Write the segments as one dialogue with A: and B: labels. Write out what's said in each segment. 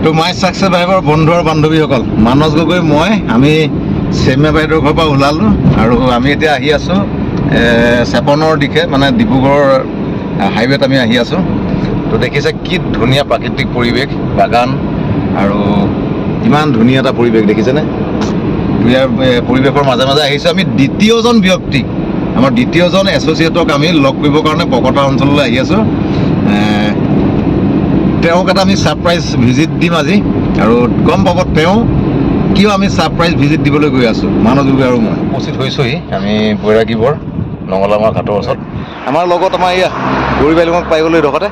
A: তো মাই সাকসেছ ভাইবৰ বন্ধু আৰু বান্ধৱীসকল, মানস গগৈ মই আমি চেমে বাইদেউৰ ঘৰৰ পৰা ওলালোঁ আৰু আমি এতিয়া আহি আছোঁ চেপনৰ দিশে, মানে ডিব্ৰুগড় হাইৱেত আমি আহি আছোঁ। তো দেখিছে কি ধুনীয়া প্ৰাকৃতিক পৰিৱেশ, বাগান আৰু ইমান ধুনীয়া এটা পৰিৱেশ দেখিছেনে। ইয়াৰ পৰিৱেশৰ মাজে মাজে আহিছোঁ আমি দ্বিতীয়জন ব্যক্তিক, আমাৰ দ্বিতীয়জন এছ'চিয়েটক আমি লগ কৰিবৰ কাৰণে বকতা অঞ্চললৈ আহি আছোঁ। তেওঁক এটা আমি ছাৰপ্ৰাইজ ভিজিট দিম আজি, আৰু গম পাব তেওঁ কিয় আমি ছাৰপ্ৰাইজ ভিজিট দিবলৈ গৈ আছোঁ। মানস গগৈ আৰু মই উপস্থিত হৈছোঁহি আমি বৈৰাগীবৰ নঙলামাৰ ঘাটৰ ওচৰত। আমাৰ লগত আমাৰ এয়া গৌৰী বাইলুঙক পাই গ'লোঁ এইডোখৰতে।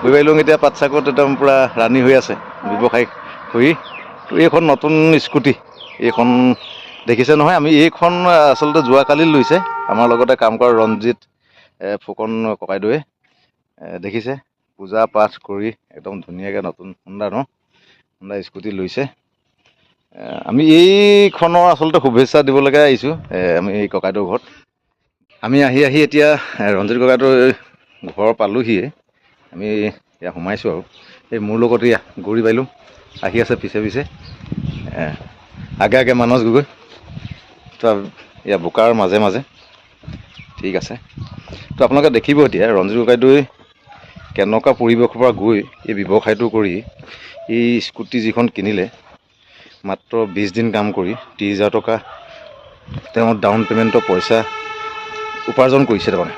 A: গৌৰী বাইলুং এতিয়া পাটচাকত একদম পূৰা ৰাণী হৈ আছে ব্যৱসায়িক কৰি। তো এইখন নতুন স্কুটি, এইখন দেখিছে নহয়। আমি এইখন আচলতে যোৱাকালি লৈছে আমাৰ লগতে কাম কৰা ৰঞ্জিত ফুকন ককাইদেৱে। দেখিছে পূজা পাঠ কৰি একদম ধুনীয়াকৈ নতুন হুণ্ডা স্কুটি লৈছে। আমি এইখনৰ আচলতে শুভেচ্ছা দিবলৈকে আহিছোঁ আমি এই ককাইদেউৰ ঘৰত। আমি আহি এতিয়া ৰঞ্জিত ককাইদেউৰ ঘৰ পালোহিয়ে। আমি ইয়াত সোমাইছোঁ আৰু এই মোৰ লগত এয়া গৌৰী বাইলুং আহি আছে পিছে পিছে, আগে আগে মানস গগৈ। তো এয়া বোকাৰ মাজে মাজে ঠিক আছে। তো আপোনালোকে দেখিব এতিয়া ৰঞ্জিত ককাইদেৱে কেনেকুৱা পৰিৱেশৰ পৰা গৈ এই ব্যৱসায়টো কৰি এই স্কুটি যিখন কিনিলে, মাত্ৰ 20 দিন কাম কৰি 30,000 টকা তেওঁৰ ডাউন পে'মেণ্টৰ পইচা উপাৰ্জন কৰিছে তাৰমানে।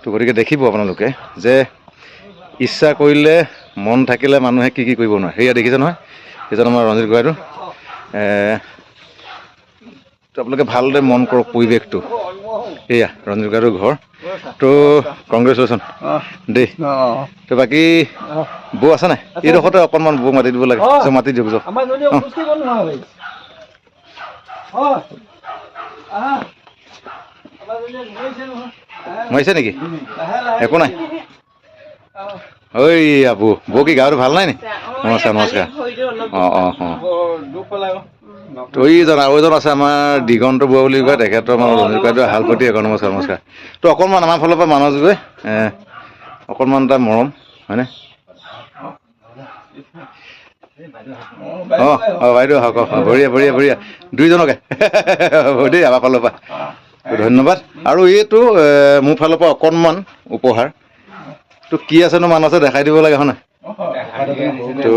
A: তো গতিকে দেখিব আপোনালোকে যে ইচ্ছা কৰিলে মন থাকিলে মানুহে কি কি কৰিব নোৱাৰে। সেয়া দেখিছে নহয়, সেইজন আমাৰ ৰঞ্জিত ককাইদেউ। তো আপোনালোকে ভালদৰে মন কৰক পৰিৱেশটো। এয়া ৰঞ্জিত ককাইদেউৰ ঘৰ। তো কংগ্ৰেচুলেশ্যন দেই। তো বাকী বৌ আছে নাই? এইডোখৰতে অকণমান বৌ মাতি দিব লাগে, মাতি দিয়ক যাওক। মাৰিছে নেকি? একো নাই। ঐ বৌ কি গাটো ভাল নাই নি? নমস্কাৰ নমস্কাৰ। তো এইজন আৰু এজন আছে আমাৰ দিগন্ত বৰুৱা বুলি কয়, তেখেতৰ আমাৰ ৰঞ্জিত ককাইদেউ হালপতি। নমস্কাৰ নমস্কাৰ। তো অকণমান আমাৰ ফালৰ পৰা মানস গগৈ অকণমান এটা মৰম হয়নে? বাইদেউ হওক, বঢ়িয়া বঢ়িয়া বঢ়িয়া। দুইজনকে দেই আমাৰ ফালৰ পৰা ধন্যবাদ। আৰু এইটো মোৰ ফালৰ পৰা অকণমান উপহাৰ। তো কি আছেনো মানসে দেখাই দিব লাগে হয় নাই? তো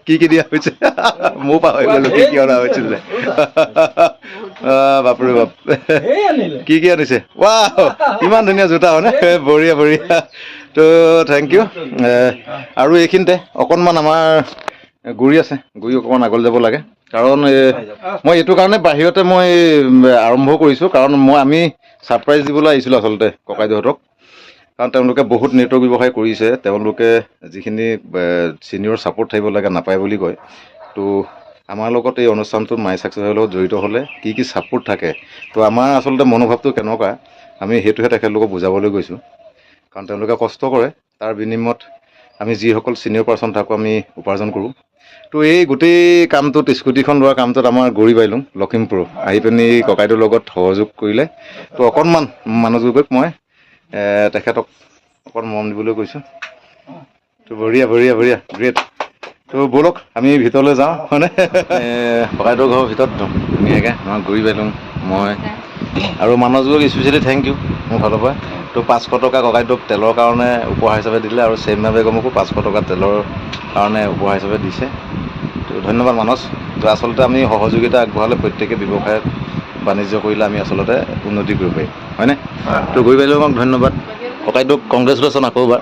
A: কি কি দিয়া হৈছে মোৰ পাহৰি গ'লোঁ কি অনা হৈছিলে। বাপৰে বাপ, কি কি আনিছে? ৱাহ, ইমান ধুনীয়া জোতা হয়নে? বঢ়িয়া বঢ়িয়া। তো থেংক ইউ। আৰু এইখিনিতে অকণমান আমাৰ গুৰি আছে, গুৰি অকণমান আগলৈ যাব লাগে। কাৰণ মই এইটো কাৰণে বাহিৰতে মই আৰম্ভ কৰিছোঁ, কাৰণ আমি ছাৰপ্ৰাইজ দিবলৈ আহিছিলোঁ আচলতে ককাইদেউহঁতক। কাৰণ তেওঁলোকে বহুত নেটৱৰ্ক ব্যৱসায় কৰিছে, তেওঁলোকে যিখিনি ছিনিয়ৰ ছাপোৰ্ট থাকিব লাগে নাপায় বুলি কয়। তো আমাৰ লগত এই অনুষ্ঠানটোত মাই ছাকচেছৰ লগত জড়িত হ'লে কি কি ছাপোৰ্ট থাকে, তো আমাৰ আচলতে মনোভাৱটো কেনেকুৱা আমি সেইটোহে তেখেতলোকক বুজাবলৈ গৈছোঁ। কাৰণ তেওঁলোকে কষ্ট কৰে, তাৰ বিনিময়ত আমি যিসকল ছিনিয়ৰ পাৰ্চন থাকোঁ আমি উপাৰ্জন কৰোঁ। তো এই গোটেই কামটোত, স্কুটিখন লোৱাৰ কামটোত আমাৰ গৌৰী বাইলুং লখিমপুৰ আহি পিনি ককাইদেউৰ লগত সহযোগ কৰিলে। তো অকণমান মানস গগৈক মই তেখেতক অকণ মৰম দিবলৈ কৈছোঁ। তো বঢ়িয়া বঢ়িয়া বঢ়িয়া, গ্ৰেট। তো ব'লক আমি ভিতৰলৈ যাওঁ হয়নে? ককাইদেউৰ ঘৰৰ ভিতৰত ধুনীয়াকৈ আমাৰ গৌৰী বাইলুং, মই আৰু মানস গগৈক স্পেচিয়েলি থেংক ইউ মোৰ ফালৰ পৰা। তো 500 টকা ককাইদেউক তেলৰ কাৰণে উপহাৰ হিচাপে দিলে, আৰু চেমনা বেগমকো 500 টকা তেলৰ কাৰণে উপহাৰ হিচাপে দিছে। তো ধন্যবাদ মানস। তো আচলতে আমি সহযোগিতা আগবঢ়ালে প্ৰত্যেকে ব্যৱসায়ত বাণিজ্য কৰিলে আমি আচলতে উন্নতি কৰিব পাৰিম হয়নে? তো গৌৰী বাইলুঙক ধন্যবাদ, ককাইদেউক কংগ্ৰেচুলেশ্যন আকৌ এবাৰ।